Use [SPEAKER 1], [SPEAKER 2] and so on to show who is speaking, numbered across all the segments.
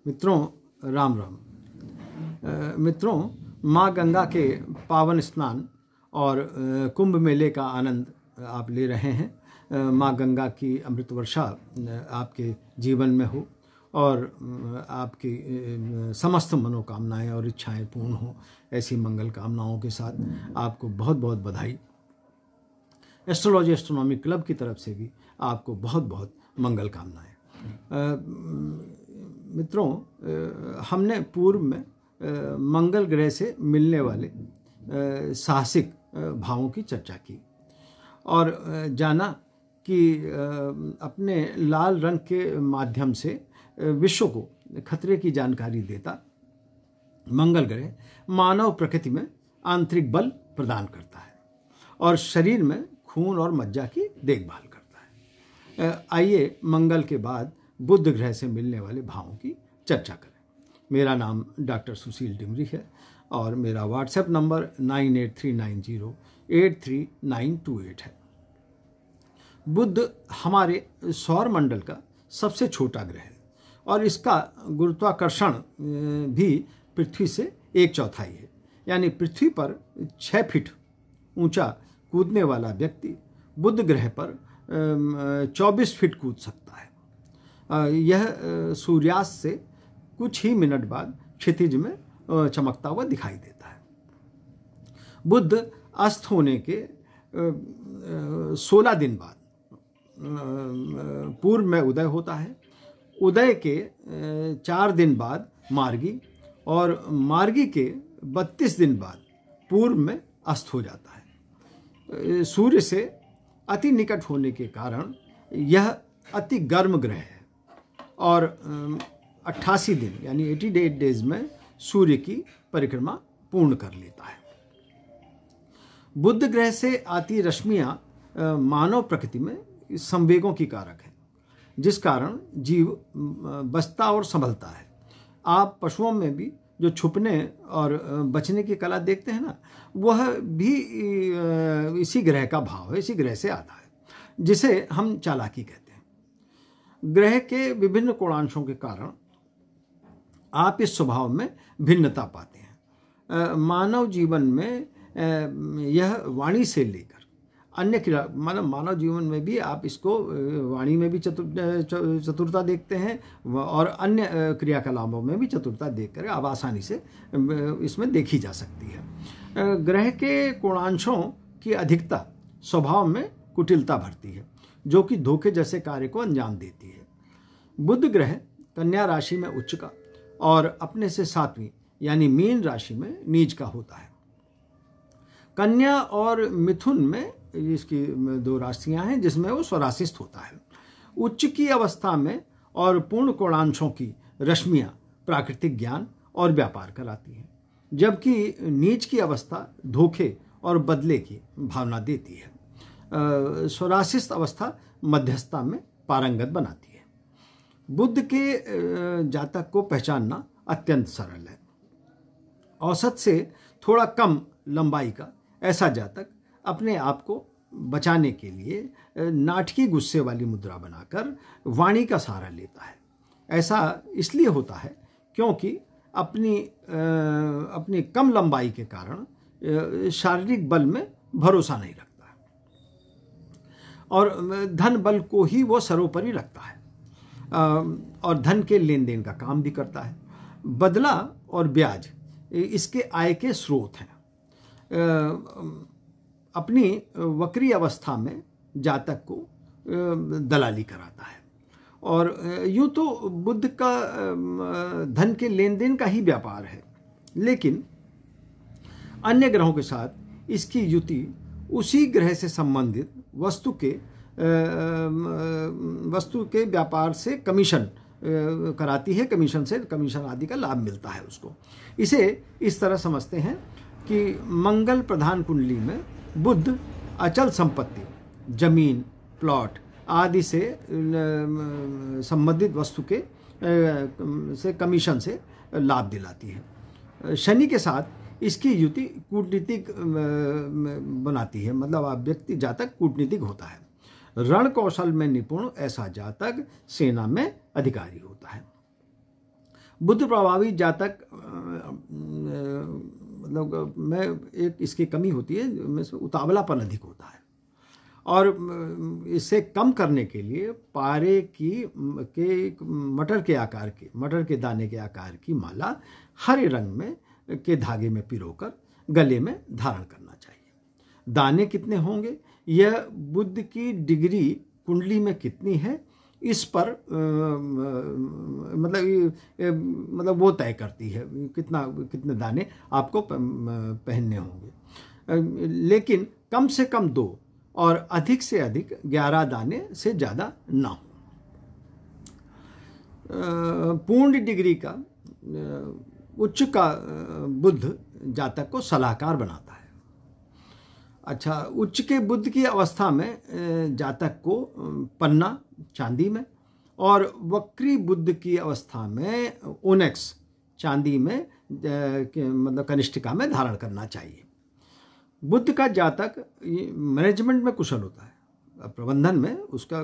[SPEAKER 1] मित्रों, राम राम। मित्रों, माँ गंगा के पावन स्नान और कुंभ मेले का आनंद आप ले रहे हैं। माँ गंगा की अमृत वर्षा आपके जीवन में हो और आपकी समस्त मनोकामनाएं और इच्छाएं पूर्ण हो, ऐसी मंगल कामनाओं के साथ आपको बहुत बहुत बधाई। एस्ट्रोलॉजी एस्ट्रोनॉमी क्लब की तरफ से भी आपको बहुत बहुत मंगल कामनाएं। मित्रों, हमने पूर्व में मंगल ग्रह से मिलने वाले साहसिक भावों की चर्चा की और जाना कि अपने लाल रंग के माध्यम से विश्व को खतरे की जानकारी देता मंगल ग्रह मानव प्रकृति में आंतरिक बल प्रदान करता है और शरीर में खून और मज्जा की देखभाल करता है। आइए मंगल के बाद बुध ग्रह से मिलने वाले भावों की चर्चा करें। मेरा नाम डॉक्टर सुशील डिमरी है और मेरा व्हाट्सएप नंबर 9839083928 है। बुध हमारे सौर मंडल का सबसे छोटा ग्रह है और इसका गुरुत्वाकर्षण भी पृथ्वी से 1/4 है। यानी पृथ्वी पर 6 फीट ऊंचा कूदने वाला व्यक्ति बुध ग्रह पर 24 फीट कूद सकता है। यह सूर्यास्त से कुछ ही मिनट बाद क्षितिज में चमकता हुआ दिखाई देता है। बुध अस्त होने के 16 दिन बाद पूर्व में उदय होता है। उदय के 4 दिन बाद मार्गी और मार्गी के 32 दिन बाद पूर्व में अस्त हो जाता है। सूर्य से अति निकट होने के कारण यह अति गर्म ग्रह है और 88 दिन यानी 88 डेज में सूर्य की परिक्रमा पूर्ण कर लेता है। बुध ग्रह से आती रश्मियां मानव प्रकृति में संवेगों की कारक है, जिस कारण जीव बचता और संभलता है। आप पशुओं में भी जो छुपने और बचने की कला देखते हैं ना, वह भी इसी ग्रह का भाव है, इसी ग्रह से आता है, जिसे हम चालाकी कहते हैं। ग्रह के विभिन्न कोणांशों के कारण आप इस स्वभाव में भिन्नता पाते हैं। मानव जीवन में यह वाणी से लेकर अन्य क्रिया मानव जीवन में भी आप इसको वाणी में भी चतुरता देखते हैं और अन्य क्रियाकलापों में भी चतुरता देखकर आप आसानी से इसमें देखी जा सकती है। ग्रह के कोणांशों की अधिकता स्वभाव में कुटिलता भरती है, जो कि धोखे जैसे कार्य को अंजाम देती है। बुध ग्रह कन्या राशि में उच्च का और अपने से 7वीं यानी मीन राशि में नीच का होता है। कन्या और मिथुन में इसकी 2 राशियां हैं जिसमें वो स्वराशिस्थ होता है। उच्च की अवस्था में और पूर्ण कोणांशों की रश्मियां प्राकृतिक ज्ञान और व्यापार कराती हैं, जबकि नीच की अवस्था धोखे और बदले की भावना देती है। स्वराशिस्थ अवस्था मध्यस्थता में पारंगत बनाती है। बुध के जातक को पहचानना अत्यंत सरल है। औसत से थोड़ा कम लंबाई का ऐसा जातक अपने आप को बचाने के लिए नाटकी गुस्से वाली मुद्रा बनाकर वाणी का सहारा लेता है। ऐसा इसलिए होता है क्योंकि अपनी कम लंबाई के कारण शारीरिक बल में भरोसा नहीं रखता है और धन बल को ही वो सर्वोपरि रखता है और धन के लेन देन का काम भी करता है। बदला और ब्याज इसके आय के स्रोत हैं। अपनी वक्री अवस्था में जातक को दलाली कराता है और यूं तो बुध का धन के लेन देन का ही व्यापार है, लेकिन अन्य ग्रहों के साथ इसकी युति उसी ग्रह से संबंधित वस्तु के व्यापार से कमीशन कराती है। कमीशन आदि का लाभ मिलता है उसको। इसे इस तरह समझते हैं कि मंगल प्रधान कुंडली में बुध अचल संपत्ति, जमीन, प्लॉट आदि से संबंधित वस्तु के से कमीशन से लाभ दिलाती है। शनि के साथ इसकी युति कूटनीतिक बनाती है, मतलब आप व्यक्ति जातक कूटनीतिक होता है। रण कौशल में निपुण ऐसा जातक सेना में अधिकारी होता है। बुध प्रभावी जातक मतलब में एक इसकी कमी होती है, उतावलापन अधिक होता है, और इसे कम करने के लिए पारे के मटर के दाने के आकार की माला हरे रंग में के धागे में पिरोकर गले में धारण करना चाहिए। दाने कितने होंगे, यह बुध की डिग्री कुंडली में कितनी है इस पर मतलब वो तय करती है कितने दाने आपको पहनने होंगे, लेकिन कम से कम 2 और अधिक से अधिक 11 दाने से ज़्यादा ना हो। पूर्ण डिग्री का उच्च का बुध जातक को सलाहकार बनाता है। अच्छा, उच्च के बुध की अवस्था में जातक को पन्ना चांदी में, और वक्री बुध की अवस्था में ओनेक्स चांदी में मतलब कनिष्ठिका में धारण करना चाहिए। बुध का जातक मैनेजमेंट में कुशल होता है, प्रबंधन में उसका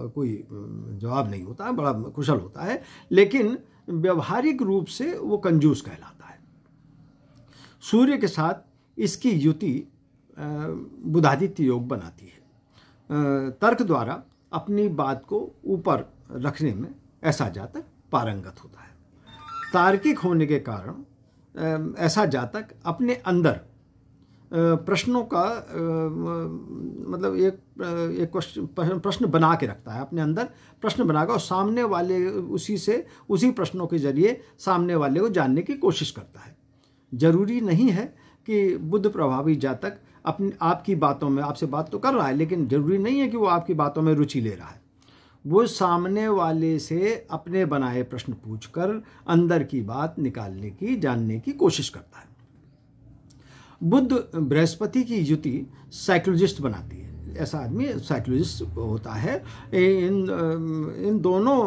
[SPEAKER 1] कोई जवाब नहीं होता है, बड़ा कुशल होता है, लेकिन व्यवहारिक रूप से वो कंजूस कहलाता है। सूर्य के साथ इसकी युति बुधादित्य योग बनाती है। तर्क द्वारा अपनी बात को ऊपर रखने में ऐसा जातक पारंगत होता है। तार्किक होने के कारण ऐसा जातक अपने अंदर प्रश्नों का मतलब एक प्रश्न बना के रखता है, अपने अंदर प्रश्न बनाकर, और सामने वाले उसी प्रश्नों के जरिए सामने वाले को जानने की कोशिश करता है। जरूरी नहीं है कि बुध प्रभावी जातक आपकी बातों में, आपसे बात तो कर रहा है, लेकिन जरूरी नहीं है कि वो आपकी बातों में रुचि ले रहा है। वो सामने वाले से अपने बनाए प्रश्न पूछकर अंदर की बात निकालने की, जानने की कोशिश करता है। बुध बृहस्पति की युति साइकोलॉजिस्ट बनाती है। ऐसा आदमी साइकोलॉजिस्ट होता है। इन दोनों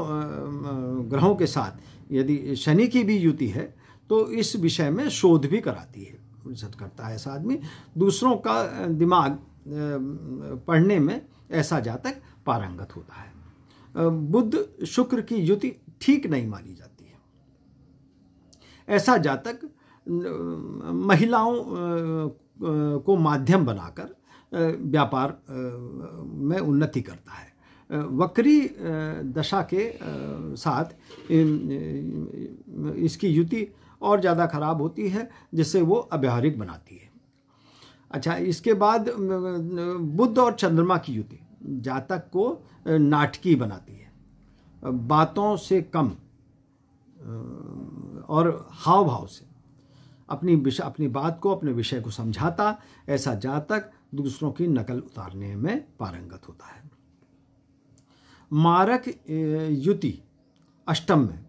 [SPEAKER 1] ग्रहों के साथ यदि शनि की भी युति है तो इस विषय में शोध भी कराती है, रिसर्च करता है। ऐसा आदमी दूसरों का दिमाग पढ़ने में ऐसा जातक पारंगत होता है। बुध शुक्र की युति ठीक नहीं मानी जाती है। ऐसा जातक महिलाओं को माध्यम बनाकर व्यापार में उन्नति करता है। वक्री दशा के साथ इसकी युति और ज़्यादा खराब होती है, जिससे वो अव्यावहारिक बनाती है। अच्छा, इसके बाद बुध और चंद्रमा की युति जातक को नाटकी बनाती है। बातों से कम और हाव भाव से अपनी बात को, अपने विषय को समझाता ऐसा जातक दूसरों की नकल उतारने में पारंगत होता है। मारक युति अष्टम में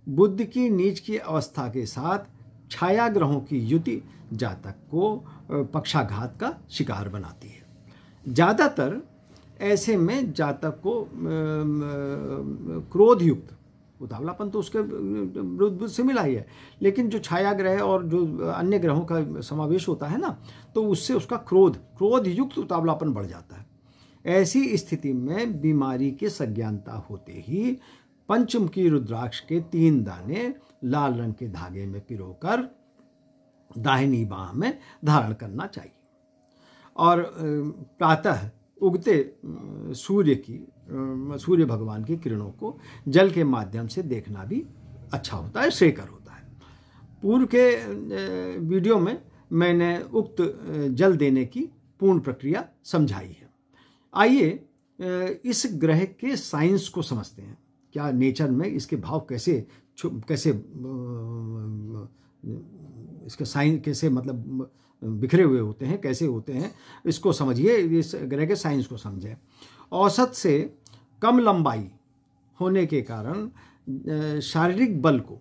[SPEAKER 1] बुध की नीच की अवस्था के साथ छाया ग्रहों की युति जातक को पक्षाघात का शिकार बनाती है। ज़्यादातर ऐसे में जातक को क्रोध युक्त, उतावलापन तो उसके बुध से मिला ही है, लेकिन जो छाया ग्रह और जो अन्य ग्रहों का समावेश होता है ना, तो उससे उसका क्रोध युक्त उतावलापन बढ़ जाता है। ऐसी स्थिति में बीमारी के संज्ञानता होते ही पंचमुखी रुद्राक्ष के 3 दाने लाल रंग के धागे में पिरोकर दाहिनी बाह में धारण करना चाहिए। और प्रातः उगते सूर्य भगवान की किरणों को जल के माध्यम से देखना भी अच्छा होता है, श्रेयकर होता है। पूर्व के वीडियो में मैंने उक्त जल देने की पूर्ण प्रक्रिया समझाई है। आइए इस ग्रह के साइंस को समझते हैं। क्या नेचर में इसके भाव कैसे इसके साइंस कैसे मतलब बिखरे हुए होते हैं, कैसे होते हैं, इसको समझिए, इस ग्रह के साइंस को समझें। औसत से कम लंबाई होने के कारण शारीरिक बल को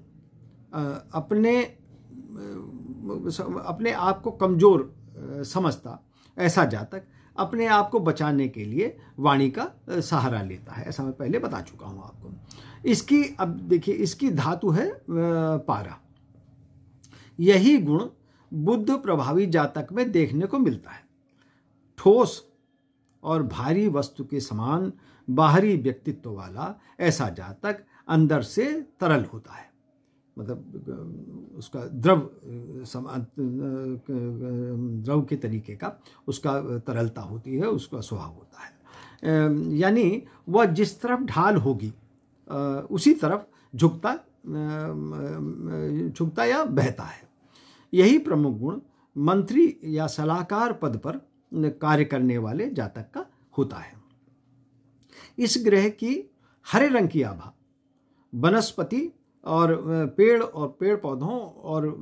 [SPEAKER 1] अपने आप को कमज़ोर समझता ऐसा जातक अपने आप को बचाने के लिए वाणी का सहारा लेता है। ऐसा मैं पहले बता चुका हूँ आपको। इसकी अब देखिए, इसकी धातु है पारा। यही गुण बुध प्रभावी जातक में देखने को मिलता है। ठोस और भारी वस्तु के समान बाहरी व्यक्तित्व वाला ऐसा जातक अंदर से तरल होता है, मतलब उसका द्रव के तरीके का उसका तरलता होती है, उसका स्वभाव होता है। यानी वह जिस तरफ ढाल होगी उसी तरफ झुकता या बहता है। यही प्रमुख गुण मंत्री या सलाहकार पद पर कार्य करने वाले जातक का होता है। इस ग्रह की हरे रंग की आभा वनस्पति और पेड़ पौधों और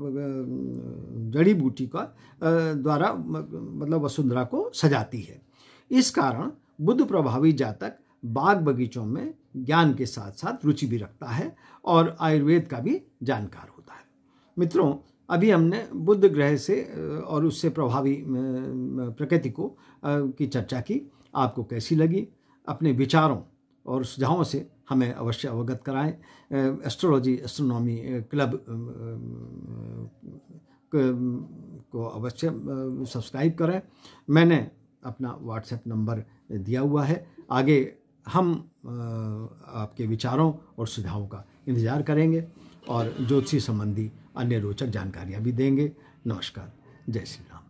[SPEAKER 1] जड़ी बूटी का द्वारा मतलब वसुंधरा को सजाती है। इस कारण बुध प्रभावी जातक बाग बगीचों में ज्ञान के साथ साथ रुचि भी रखता है और आयुर्वेद का भी जानकार होता है। मित्रों, अभी हमने बुध ग्रह से और उससे प्रभावी प्रकृति को की चर्चा की। आपको कैसी लगी? अपने विचारों और सुझावों से हमें अवश्य अवगत कराएं। एस्ट्रोनॉमी क्लब को अवश्य सब्सक्राइब करें। मैंने अपना व्हाट्सएप नंबर दिया हुआ है। आगे हम आपके विचारों और सुझावों का इंतज़ार करेंगे और ज्योतिषी संबंधी अन्य रोचक जानकारियाँ भी देंगे। नमस्कार, जय श्री राम।